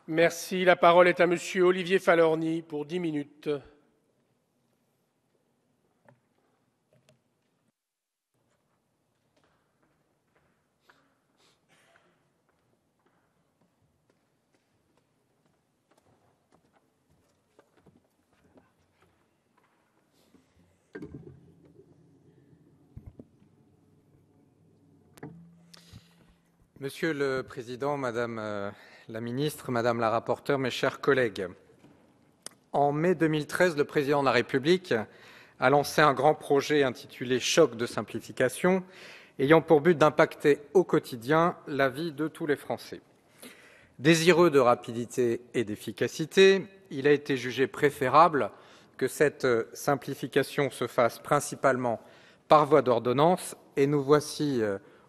Merci. La parole est à Monsieur Olivier Falorni pour 10 minutes. Monsieur le Président, Madame la Ministre, Madame la Rapporteure, mes chers collègues, en mai 2013, le Président de la République a lancé un grand projet intitulé « Choc de simplification », ayant pour but d'impacter au quotidien la vie de tous les Français. Désireux de rapidité et d'efficacité, il a été jugé préférable que cette simplification se fasse principalement par voie d'ordonnance, et nous voici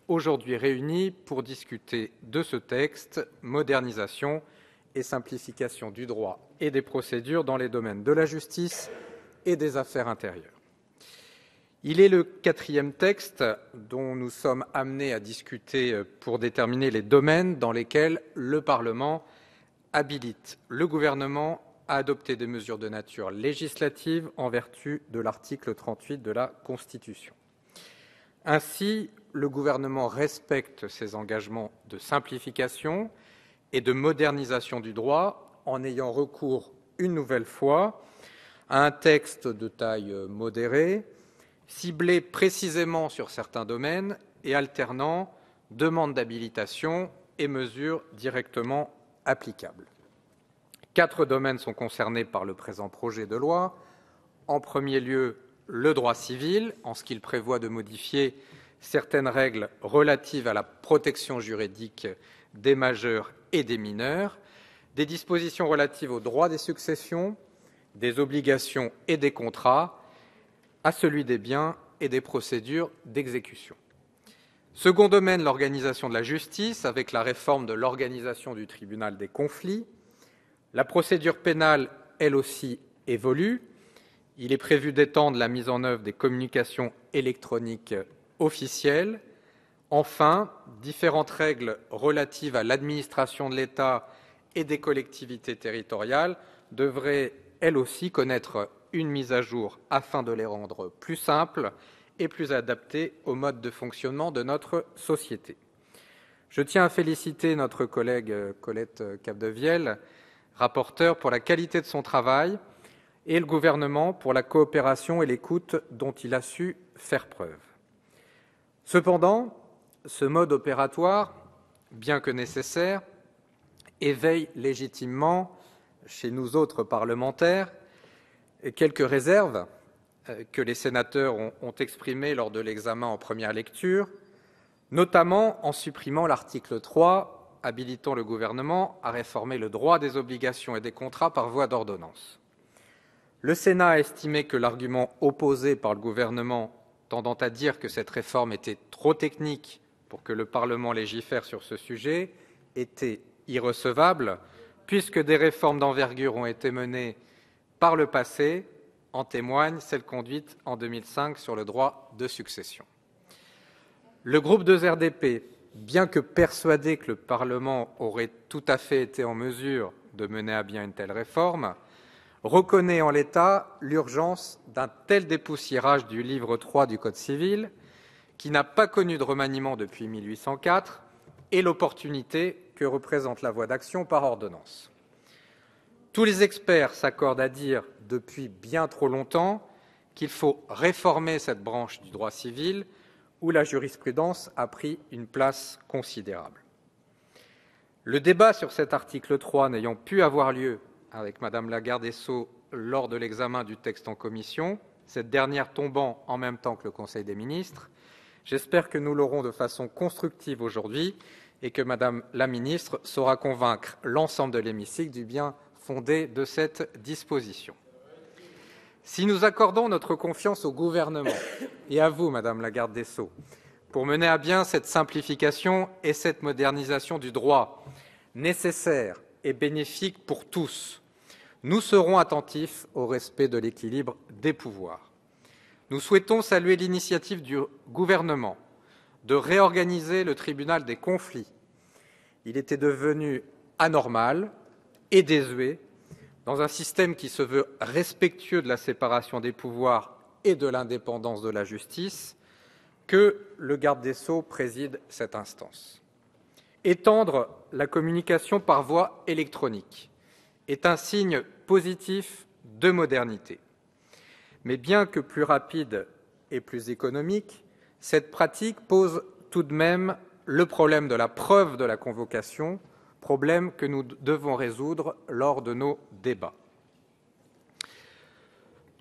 aujourd'hui réunis pour discuter de ce texte, modernisation et simplification du droit et des procédures dans les domaines de la justice et des affaires intérieures. Il est le quatrième texte dont nous sommes amenés à discuter pour déterminer les domaines dans lesquels le Parlement habilite le gouvernement à adopter des mesures de nature législative en vertu de l'article 38 de la Constitution. Ainsi, le gouvernement respecte ses engagements de simplification et de modernisation du droit en ayant recours une nouvelle fois à un texte de taille modérée, ciblé précisément sur certains domaines et alternant demande d'habilitation et mesures directement applicables. 4 domaines sont concernés par le présent projet de loi. En premier lieu, le droit civil, en ce qu'il prévoit de modifier certaines règles relatives à la protection juridique des majeurs et des mineurs, des dispositions relatives au droit des successions, des obligations et des contrats, à celui des biens et des procédures d'exécution. Second domaine, l'organisation de la justice, avec la réforme de l'organisation du tribunal des conflits. La procédure pénale, elle aussi, évolue. Il est prévu d'étendre la mise en œuvre des communications électroniques officielles. Enfin, différentes règles relatives à l'administration de l'État et des collectivités territoriales devraient, elles aussi, connaître une mise à jour afin de les rendre plus simples et plus adaptées au mode de fonctionnement de notre société. Je tiens à féliciter notre collègue Colette Capdevielle, rapporteure, pour la qualité de son travail, et le gouvernement pour la coopération et l'écoute dont il a su faire preuve. Cependant, ce mode opératoire, bien que nécessaire, éveille légitimement, chez nous autres parlementaires, quelques réserves que les sénateurs ont exprimées lors de l'examen en première lecture, notamment en supprimant l'article 3, habilitant le gouvernement à réformer le droit des obligations et des contrats par voie d'ordonnance. Le Sénat a estimé que l'argument opposé par le gouvernement, tendant à dire que cette réforme était trop technique pour que le Parlement légifère sur ce sujet, était irrecevable, puisque des réformes d'envergure ont été menées par le passé, en témoigne celle conduite en 2005 sur le droit de succession. Le groupe 2RDP, bien que persuadé que le Parlement aurait tout à fait été en mesure de mener à bien une telle réforme, reconnaît en l'état l'urgence d'un tel dépoussiérage du livre 3 du Code civil, qui n'a pas connu de remaniement depuis 1804, et l'opportunité que représente la voie d'action par ordonnance. Tous les experts s'accordent à dire depuis bien trop longtemps qu'il faut réformer cette branche du droit civil où la jurisprudence a pris une place considérable. Le débat sur cet article 3 n'ayant pu avoir lieu avec Madame la garde des Sceaux lors de l'examen du texte en commission, cette dernière tombant en même temps que le Conseil des ministres, j'espère que nous l'aurons de façon constructive aujourd'hui et que Madame la ministre saura convaincre l'ensemble de l'hémicycle du bien fondé de cette disposition. Si nous accordons notre confiance au gouvernement et à vous, Madame la garde des Sceaux, pour mener à bien cette simplification et cette modernisation du droit nécessaire et bénéfique pour tous, nous serons attentifs au respect de l'équilibre des pouvoirs. Nous souhaitons saluer l'initiative du gouvernement de réorganiser le tribunal des conflits. Il était devenu anormal, et désuet, dans un système qui se veut respectueux de la séparation des pouvoirs et de l'indépendance de la justice, que le garde des Sceaux préside cette instance. Étendre la communication par voie électronique est un signe positif de modernité. Mais bien que plus rapide et plus économique, cette pratique pose tout de même le problème de la preuve de la convocation, problème que nous devons résoudre lors de nos débats.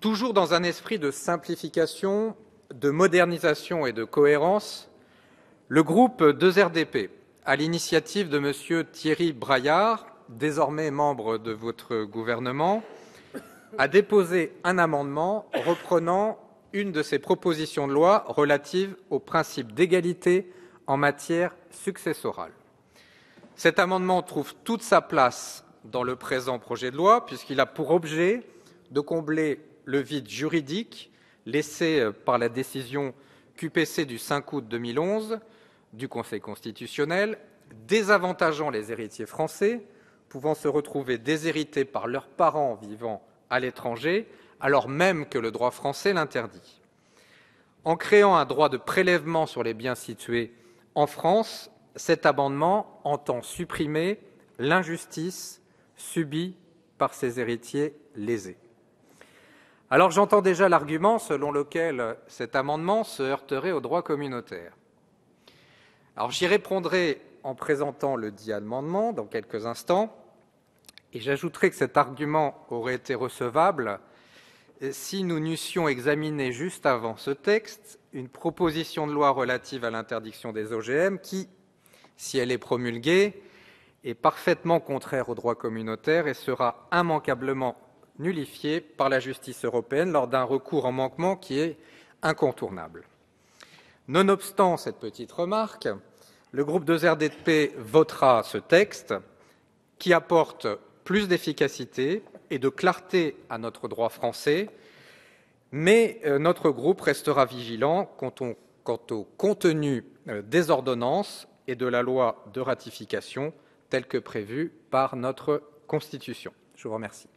Toujours dans un esprit de simplification, de modernisation et de cohérence, le groupe 2RDP, à l'initiative de M. Thierry Braillard, désormais membre de votre gouvernement, a déposé un amendement reprenant une de ses propositions de loi relative au principe d'égalité en matière successorale. Cet amendement trouve toute sa place dans le présent projet de loi puisqu'il a pour objet de combler le vide juridique laissé par la décision QPC du 5 août 2011 du Conseil constitutionnel, désavantageant les héritiers français pouvant se retrouver déshérités par leurs parents vivant à l'étranger, alors même que le droit français l'interdit. En créant un droit de prélèvement sur les biens situés en France, cet amendement entend supprimer l'injustice subie par ces héritiers lésés. Alors j'entends déjà l'argument selon lequel cet amendement se heurterait au droit communautaire. Alors j'y répondrai en présentant le dit amendement dans quelques instants, et j'ajouterai que cet argument aurait été recevable si nous n'eussions examiné juste avant ce texte une proposition de loi relative à l'interdiction des OGM qui, si elle est promulguée, est parfaitement contraire au droit communautaire et sera immanquablement nullifiée par la justice européenne lors d'un recours en manquement qui est incontournable. Nonobstant cette petite remarque, le groupe 2RDP votera ce texte qui apporte plus d'efficacité et de clarté à notre droit français, mais notre groupe restera vigilant quant au contenu des ordonnances et de la loi de ratification telle que prévue par notre Constitution. Je vous remercie.